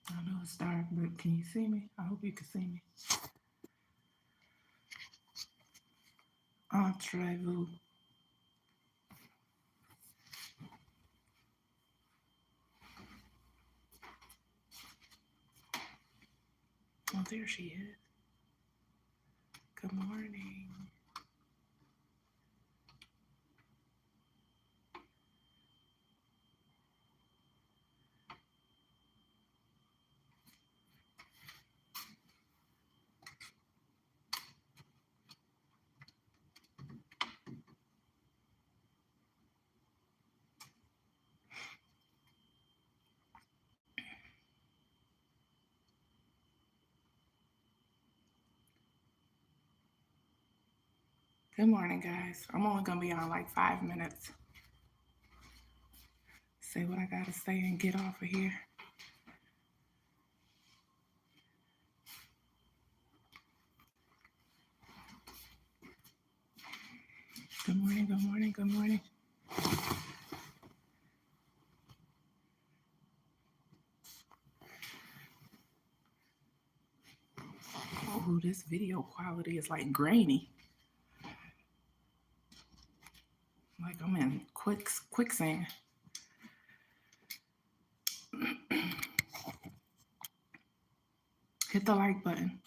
I know it's dark, but can you see me? I hope you can see me. Entrez-vous. Oh, there she is. Good morning. Good morning, guys. I'm only going to be on like 5 minutes. Say what I got to say and get off of here. Good morning, good morning, good morning. Oh, this video quality is like grainy. Like I'm in quicksand. Hit the like button.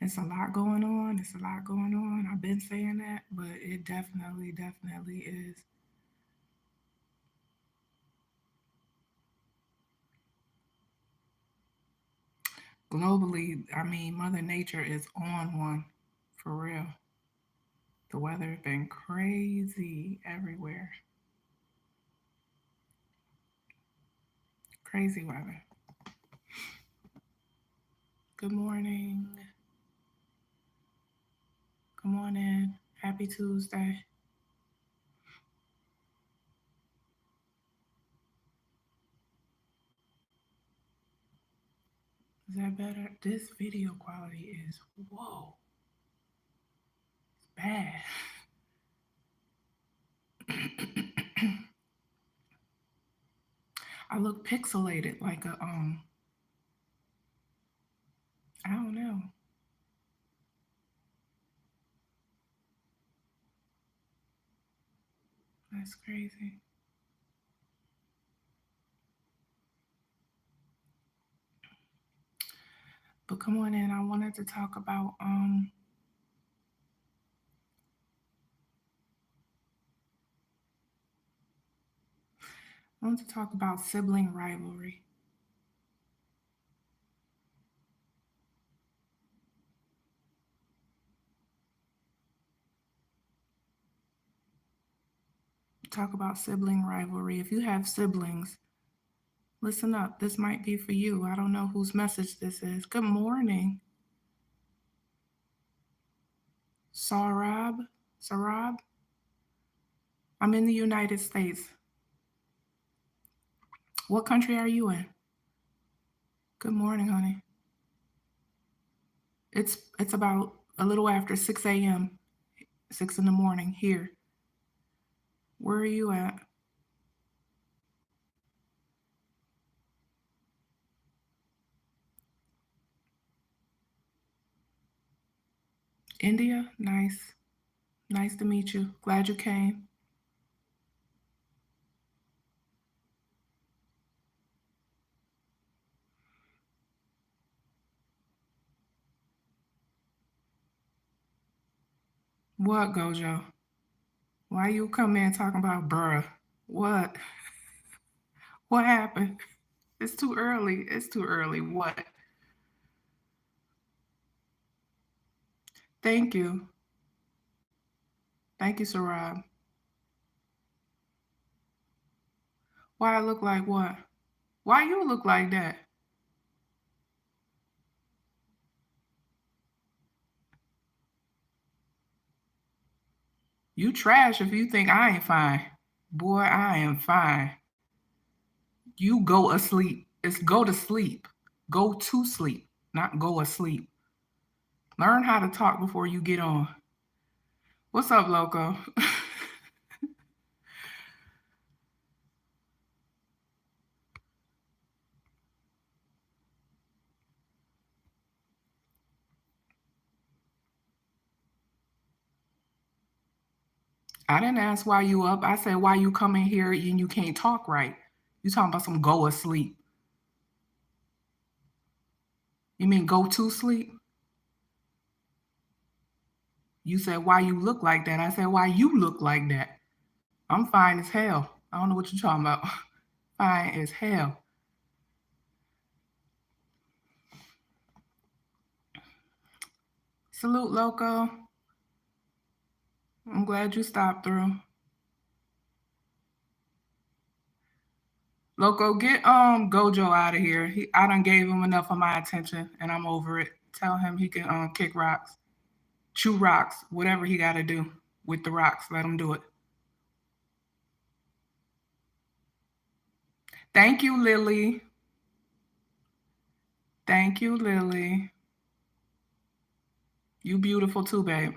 It's a lot going on. It's a lot going on. I've been saying that, but it definitely is. Globally, I mean, Mother Nature is on one for real. The weather has been crazy everywhere. Crazy weather. Good morning. Come on in. Happy Tuesday. Is that better? This video quality is whoa. It's bad. I look pixelated like a I don't know. That's crazy. But come on in. I wanted to talk about sibling rivalry. Talk about sibling rivalry. If you have siblings, listen up. This might be for you. I don't know whose message this is. Good morning. Sarab. Sarab. I'm in the United States. What country are you in? Good morning, honey. It's about a little after 6 a.m. 6 in the morning here. Where are you at? India? Nice. Nice to meet you. Glad you came. What, Gojo? Why you come in talking about bruh? What? What happened? It's too early. It's too early. What? Thank you. Thank you, Sarab. Why I look like what? Why you look like that? You trash if you think I ain't fine. Boy, I am fine. You go asleep. It's go to sleep. Go to sleep, not go asleep. Learn how to talk before you get on. What's up, Loco? I didn't ask why you up. I said why you come in here and you can't talk right. You talking about some go asleep. You mean go to sleep? You said why you look like that. I said why you look like that. I'm fine as hell. I don't know what you're talking about. Fine as hell. Salute, Loco. I'm glad you stopped through. Loco, get Gojo out of here. I done gave him enough of my attention and I'm over it. Tell him he can kick rocks, chew rocks, whatever he gotta do with the rocks. Let him do it. Thank you, Lily. Thank you, Lily. You beautiful too, babe.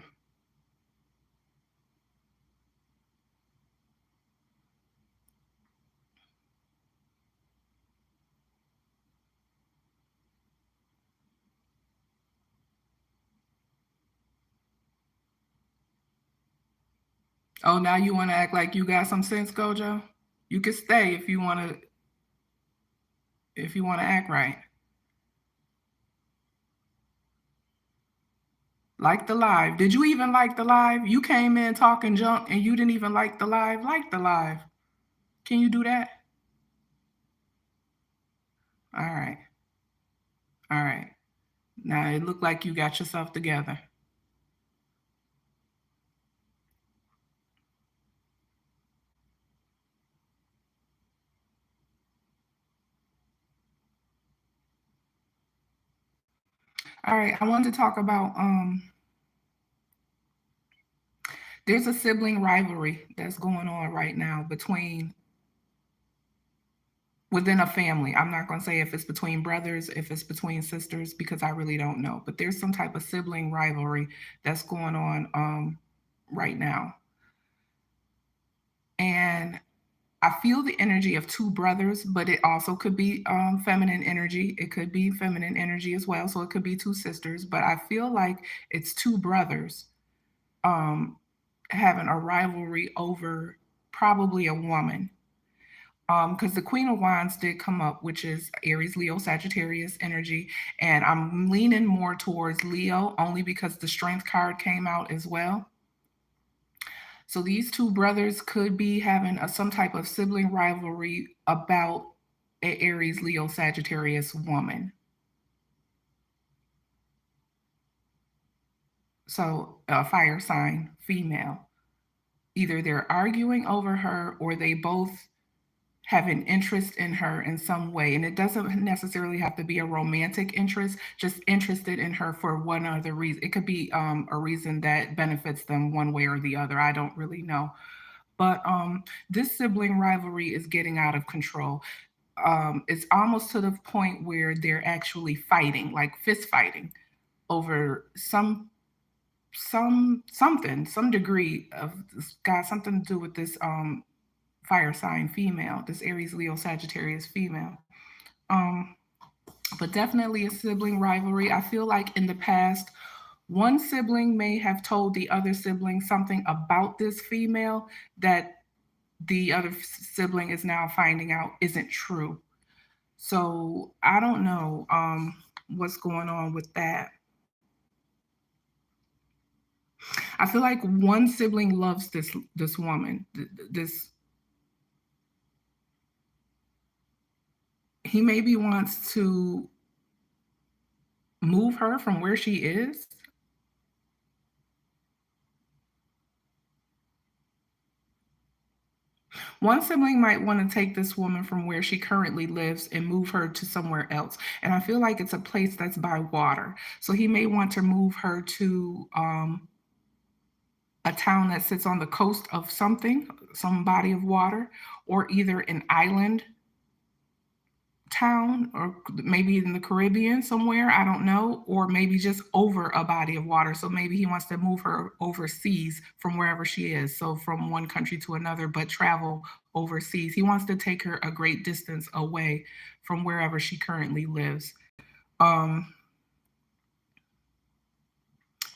Oh, now you want to act like you got some sense, Gojo? You can stay if you want to act right. Like the live. Did you even like the live? You came in talking junk and you didn't even like the live. Like the live. Can you do that? All right. All right. Now it looked like you got yourself together. All right. I wanted to talk about there's a sibling rivalry that's going on right now between within a family. I'm not going to say if it's between brothers, if it's between sisters, because I really don't know. But there's some type of sibling rivalry that's going on right now. And I feel the energy of two brothers, but it also could be feminine energy. It could be feminine energy as well. So it could be two sisters, but I feel like it's two brothers um, having a rivalry over probably a woman. Because the Queen of Wands did come up, which is Aries, Leo, Sagittarius energy, and I'm leaning more towards Leo only because the Strength card came out as well. So these two brothers could be having some type of sibling rivalry about a Aries, Leo, Sagittarius woman. So a fire sign female. Either they're arguing over her or they both have an interest in her in some way. And it doesn't necessarily have to be a romantic interest, just interested in her for one other reason. It could be a reason that benefits them one way or the other. I don't really know. But this sibling rivalry is getting out of control. It's almost to the point where they're actually fighting, like fist fighting, over some degree of this got something to do with this fire sign female, this Aries, Leo, Sagittarius female. Um, but definitely a sibling rivalry. I feel like in the past, one sibling may have told the other sibling something about this female that the other sibling is now finding out isn't true. So I don't know what's going on with that. I feel like one sibling loves this woman. This he maybe wants to move her from where she is. One sibling might want to take this woman from where she currently lives and move her to somewhere else. And I feel like it's a place that's by water. So he may want to move her to a town that sits on the coast of something, some body of water, or either an island town, or maybe in the Caribbean somewhere, I don't know, or maybe just over a body of water. So maybe he wants to move her overseas from wherever she is. So from one country to another, but travel overseas. He wants to take her a great distance away from wherever she currently lives. Um,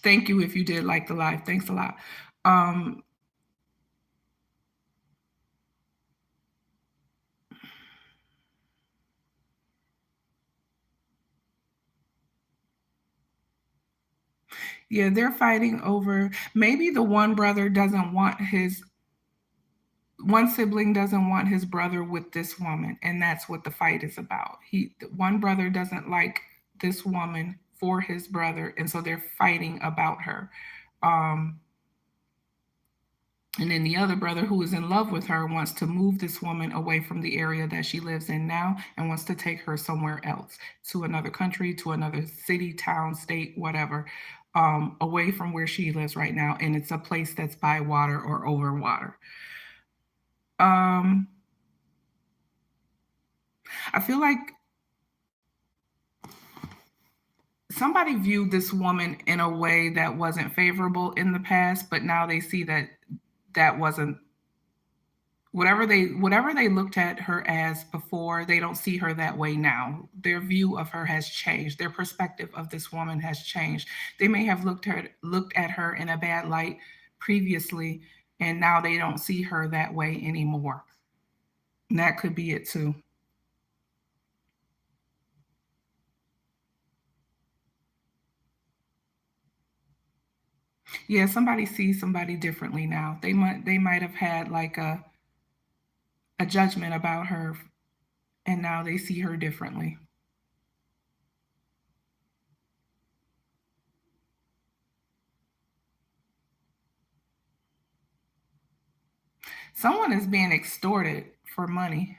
Thank you if you did like the live. Thanks a lot. Um, yeah, they're fighting over, maybe the one sibling doesn't want his brother with this woman, and that's what the fight is about. One brother doesn't like this woman for his brother, and so they're fighting about her. Um, and then the other brother, who is in love with her, wants to move this woman away from the area that she lives in now and wants to take her somewhere else, to another country, to another city, town, state, whatever, away from where she lives right now. And it's a place that's by water or over water. Um, I feel like somebody viewed this woman in a way that wasn't favorable in the past, but now they see that that wasn't whatever they looked at her as before, they don't see her that way now. Their view of her has changed. Their perspective of this woman has changed. They may have looked at her in a bad light previously, and now they don't see her that way anymore. And that could be it too. Yeah, somebody sees somebody differently now. They might have had like a judgment about her, and now they see her differently. Someone is being extorted for money,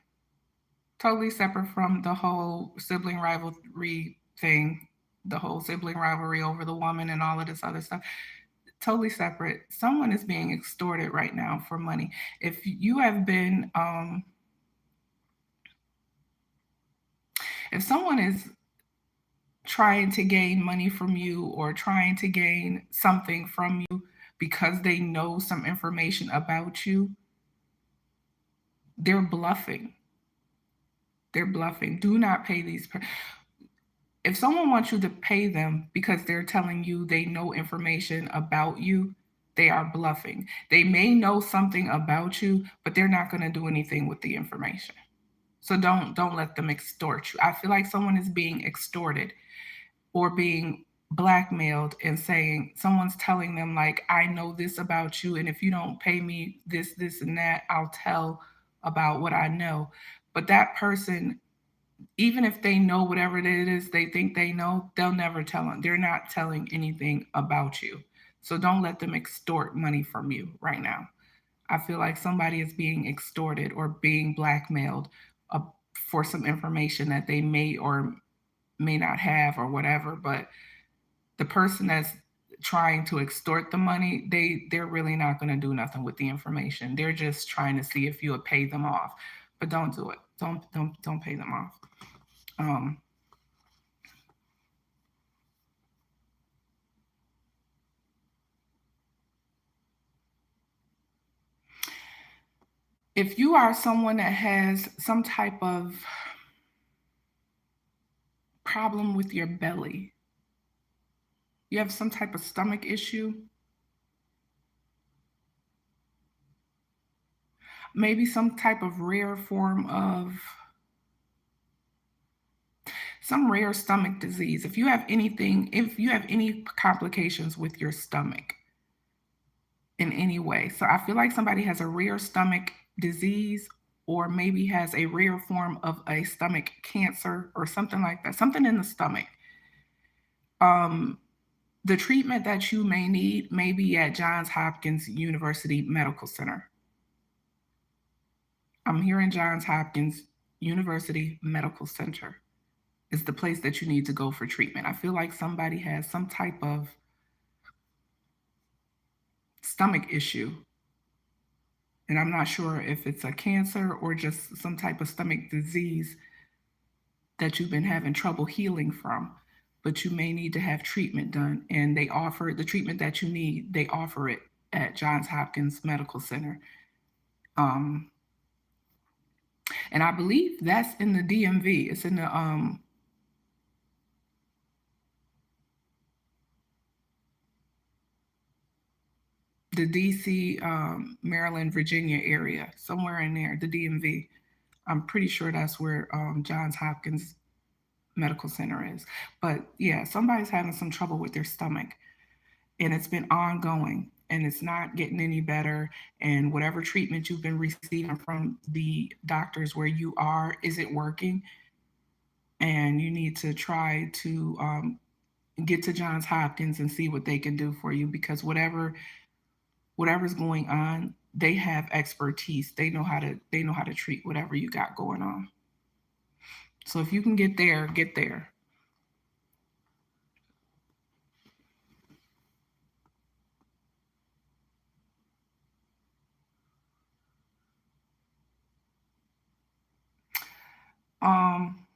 totally separate from the whole sibling rivalry thing, the whole sibling rivalry over the woman and all of this other stuff. Totally separate. Someone is being extorted right now for money. If you have been, if someone is trying to gain money from you or trying to gain something from you because they know some information about you, they're bluffing. They're bluffing. Do not pay these. If someone wants you to pay them because they're telling you they know information about you, they are bluffing. They may know something about you, but they're not going to do anything with the information. So don't let them extort you. I feel like someone is being extorted or being blackmailed and saying someone's telling them like, I know this about you, and if you don't pay me this and that, I'll tell about what I know. But that person, even if they know whatever it is they think they know, they'll never tell them. They're not telling anything about you. So don't let them extort money from you right now. I feel like somebody is being extorted or being blackmailed uh, for some information that they may or may not have or whatever. But the person that's trying to extort the money, they're really not going to do nothing with the information. They're just trying to see if you would pay them off. But don't do it. Don't pay them off. Um, if you are someone that has some type of problem with your belly, you have some type of stomach issue, maybe some type of rare form of some rare stomach disease. If you have any complications with your stomach in any way. So I feel like somebody has a rare stomach disease or maybe has a rare form of a stomach cancer or something like that, something in the stomach. Um, the treatment that you may need may be at Johns Hopkins University Medical Center. I'm here in Johns Hopkins University Medical Center. Is the place that you need to go for treatment. I feel like somebody has some type of stomach issue, and I'm not sure if it's a cancer or just some type of stomach disease that you've been having trouble healing from, but you may need to have treatment done. And they offer the treatment that you need, they offer it at Johns Hopkins Medical Center. Um, and I believe that's in the DMV. It's in the DC, Maryland, Virginia area, somewhere in there, the DMV. I'm pretty sure that's where Johns Hopkins Medical Center is. But yeah, somebody's having some trouble with their stomach, and it's been ongoing, and it's not getting any better. And whatever treatment you've been receiving from the doctors where you are isn't working, and you need to try to get to Johns Hopkins and see what they can do for you, because whatever's going on, they have expertise. They know how to treat whatever you got going on. So if you can get there, get there. Um,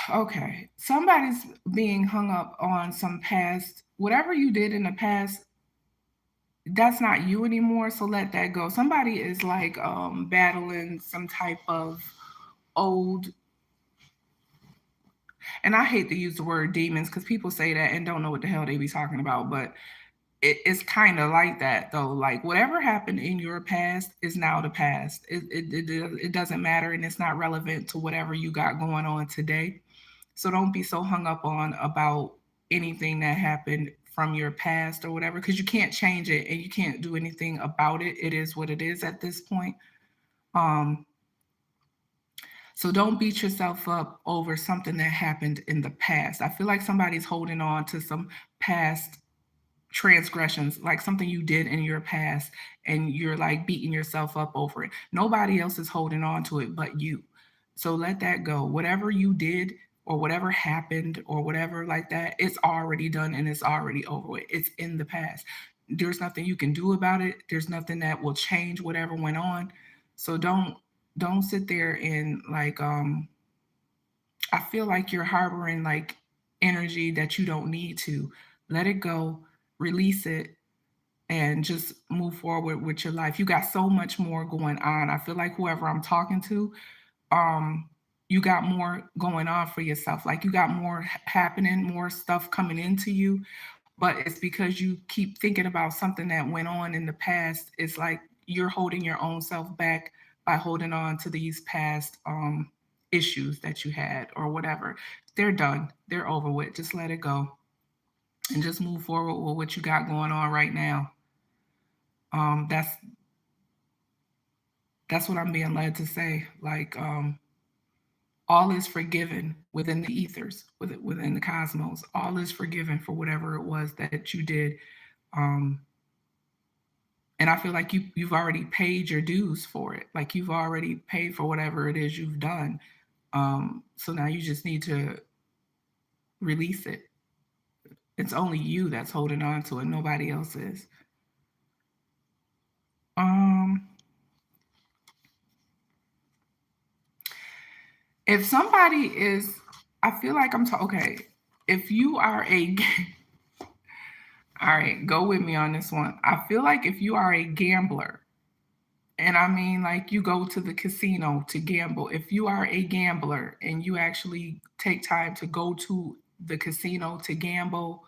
okay. Somebody's being hung up on some past, whatever you did in the past, that's not you anymore. So let that go. Somebody is like battling some type of old, and I hate to use the word demons because people say that and don't know what the hell they be talking about, but it's kind of like that though. Like whatever happened in your past is now the past. It doesn't matter, and it's not relevant to whatever you got going on today. So don't be so hung up on about anything that happened from your past or whatever, because you can't change it and you can't do anything about it. It is what it is at this point. Um, so don't beat yourself up over something that happened in the past. I feel like somebody's holding on to some past transgressions, like something you did in your past, and you're like beating yourself up over it. Nobody else is holding on to it but you. So let that go. Whatever you did or whatever happened or whatever like that, it's already done and it's already over with. It's in the past. There's nothing you can do about it. There's nothing that will change whatever went on. So don't sit there and like I feel like you're harboring like energy that you don't need to. Let it go, release it, and just move forward with your life. You got so much more going on. I feel like whoever I'm talking to, um, you got more going on for yourself. Like you got more happening, more stuff coming into you, but it's because you keep thinking about something that went on in the past. It's like you're holding your own self back by holding on to these past issues that you had or whatever. They're done. They're over with. Just let it go and just move forward with what you got going on right now. Um, that's that's what I'm being led to say. Like all is forgiven within the ethers, within the cosmos. All is forgiven for whatever it was that you did. Um, and I feel like you've already paid your dues for it. Like you've already paid for whatever it is you've done. So now you just need to release it. It's only you that's holding on to it. Nobody else is. Um, if somebody is, I feel like okay. If you are a, all right, go with me on this one. I feel like if you are a gambler, and I mean like you go to the casino to gamble, if you are a gambler and you actually take time to go to the casino to gamble,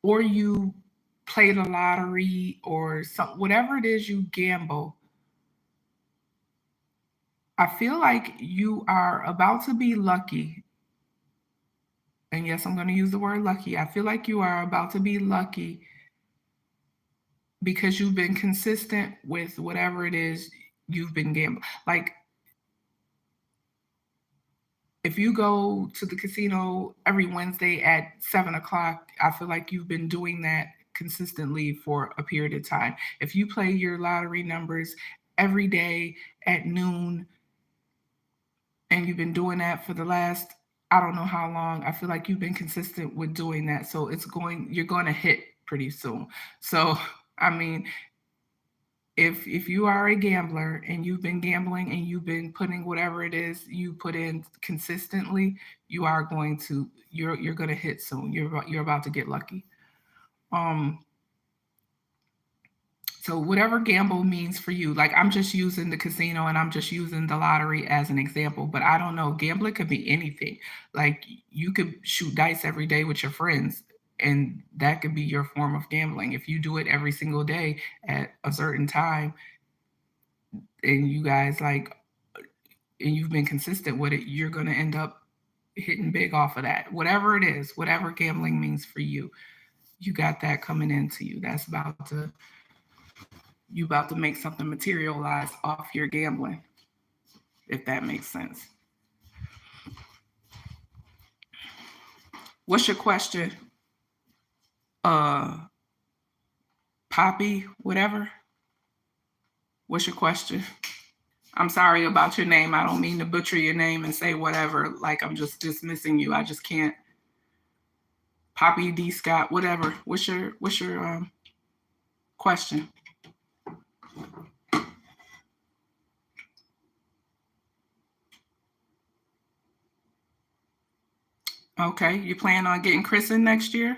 or you play the lottery or some whatever it is you gamble, I feel like you are about to be lucky. And yes, I'm going to use the word lucky. I feel like you are about to be lucky because you've been consistent with whatever it is you've been gambling. Like, if you go to the casino every Wednesday at 7 o'clock, I feel like you've been doing that consistently for a period of time. If you play your lottery numbers every day at noon and you've been doing that for the last, I don't know how long, I feel like you've been consistent with doing that. So you're going to hit pretty soon. So, I mean, if you are a gambler and you've been gambling and you've been putting whatever it is you put in consistently, you're going to hit soon. You're about to get lucky. Um so whatever gamble means for you, like I'm just using the casino and I'm just using the lottery as an example, but I don't know, gambling could be anything. Like you could shoot dice every day with your friends and that could be your form of gambling. If you do it every single day at a certain time, and you guys like and you've been consistent with it, you're going to end up hitting big off of that. Whatever it is, whatever gambling means for you, you got that coming into you. You about to make something materialize off your gambling, if that makes sense. What's your question? Uh Poppy, whatever. What's your question? I'm sorry about your name. I don't mean to butcher your name and say whatever. Like I'm just dismissing you. I just can't. Poppy D. Scott, whatever. What's your question? Okay, you plan on getting christened next year?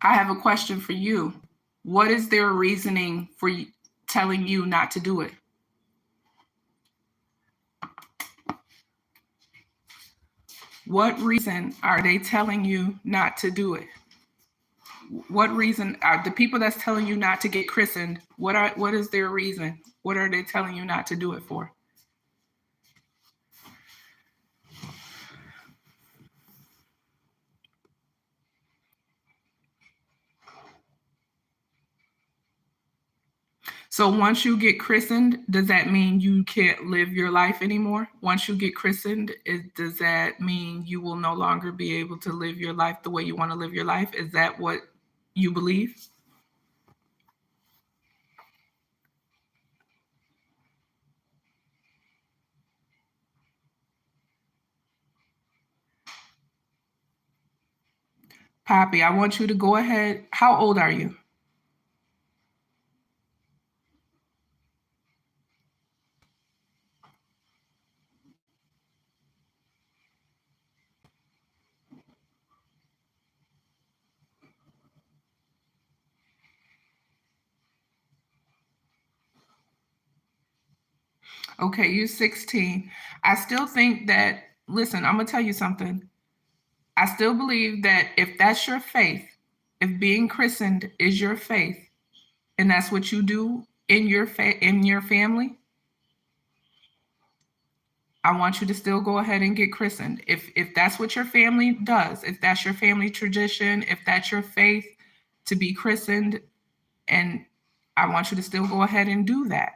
I have a question for you. What is their reasoning for telling you not to do it? What reason are they telling you not to do it? What reason are the people that's telling you not to get christened? What is their reason? What are they telling you not to do it for? So once you get christened, does that mean you can't live your life anymore? Once you get christened, does that mean you will no longer be able to live your life the way you want to live your life? Is that what you believe? Poppy, I want you to go ahead. How old are you? Okay, you're 16. I still think that, listen, I'm going to tell you something. I still believe that if that's your faith, if being christened is your faith, and that's what you do in your family, I want you to still go ahead and get christened. If that's what your family does, if that's your family tradition, if that's your faith to be christened, and I want you to still go ahead and do that.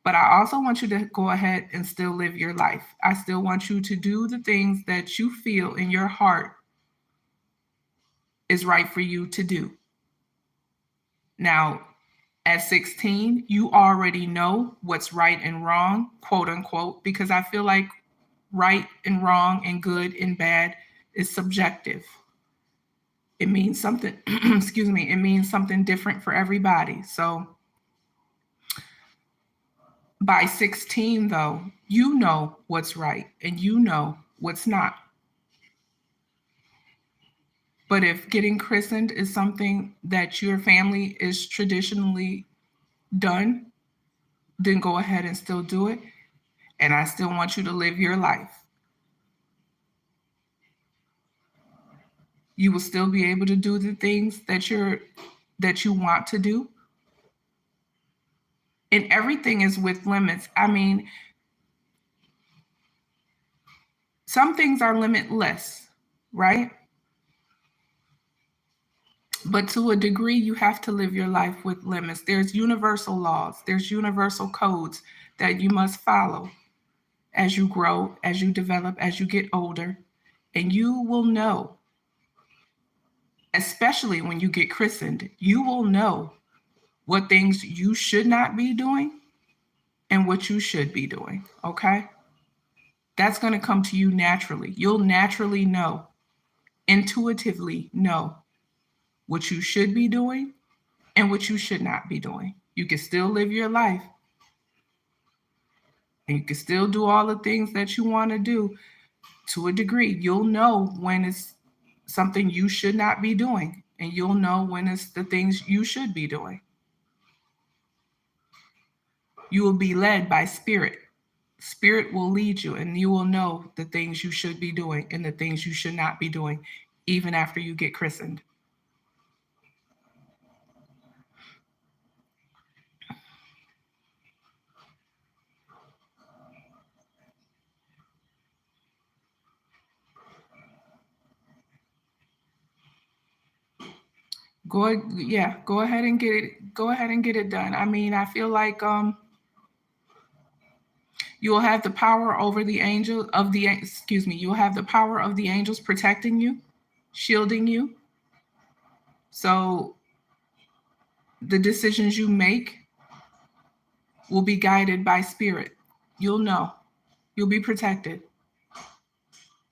But I also want you to go ahead and still live your life. I still want you to do the things that you feel in your heart is right for you to do. Now, at 16, you already know what's right and wrong, quote unquote, because I feel like right and wrong and good and bad is subjective. It means something, excuse me, it means something different for everybody. So by 16, though, you know what's right and you know what's not. But if getting christened is something that your family is traditionally done, then go ahead and still do it. And I still want you to live your life. You will still be able to do the things that you want to do. And everything is with limits. I mean, some things are limitless, right? But to a degree, you have to live your life with limits. There's universal laws, there's universal codes that you must follow as you grow, as you develop, as you get older. And you will know, especially when you get christened, you will know what things you should not be doing and what you should be doing. Okay? That's going to come to you naturally. You'll naturally know, intuitively know what you should be doing and what you should not be doing. You can still live your life and you can still do all the things that you want to do to a degree. You'll know when it's something you should not be doing, and you'll know when it's the things you should be doing. You will be led by spirit. Spirit will lead you, and you will know the things you should be doing and the things you should not be doing, even after you get christened. Go ahead and get it. Go ahead and get it done. I mean, I feel like you will have the power over the angel of the excuse me. You'll have the power of the angels protecting you, shielding you. So the decisions you make will be guided by spirit. You'll know. You'll be protected.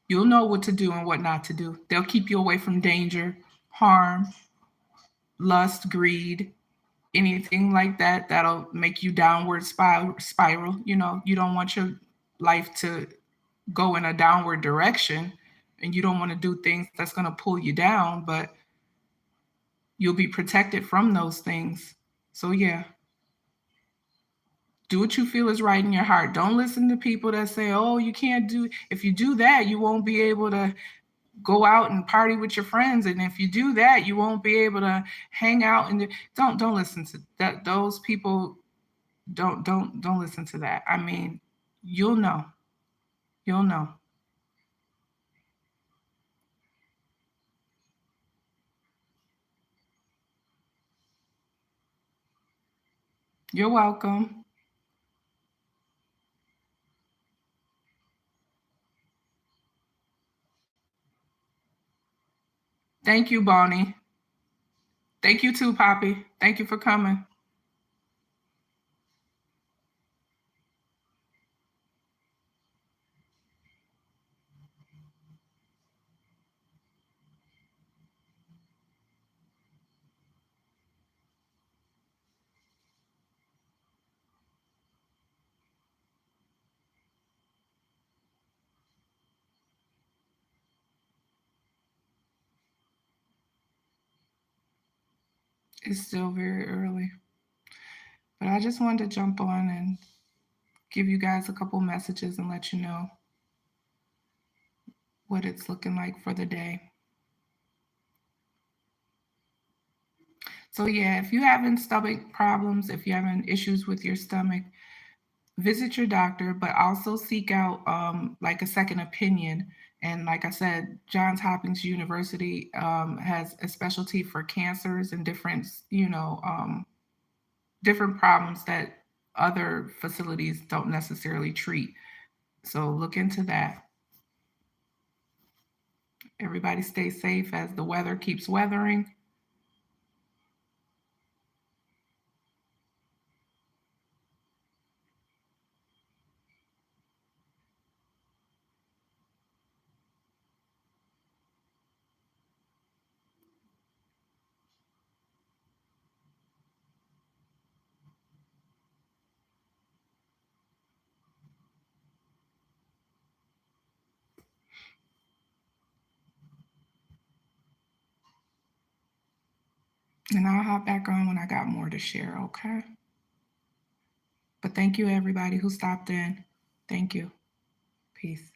You'll know what to do and what not to do. They'll keep you away from danger, harm, lust, greed, anything like that that'll make you downward spiral. You know, you don't want your life to go in a downward direction, and you don't want to do things that's going to pull you down, but you'll be protected from those things. So yeah, do what you feel is right in your heart. Don't listen to people that say, "Oh, you can't do if you do that, you won't be able to go out and party with your friends, and if you do that, you won't be able to hang out." And don't listen to that. Those people don't listen to that. I mean, you'll know. You'll know. You're welcome. Thank you, Bonnie. Thank you too, Poppy. Thank you for coming. It's still very early, but I just wanted to jump on and give you guys a couple messages and let you know what it's looking like for the day. So yeah, if you're having stomach problems, if you're having issues with your stomach, visit your doctor, but also seek out like a second opinion. And like I said, Johns Hopkins University has a specialty for cancers and different, different problems that other facilities don't necessarily treat. So look into that. Everybody stay safe as the weather keeps weathering. And I'll hop back on when I got more to share, okay? But thank you, everybody who stopped in. Thank you. Peace.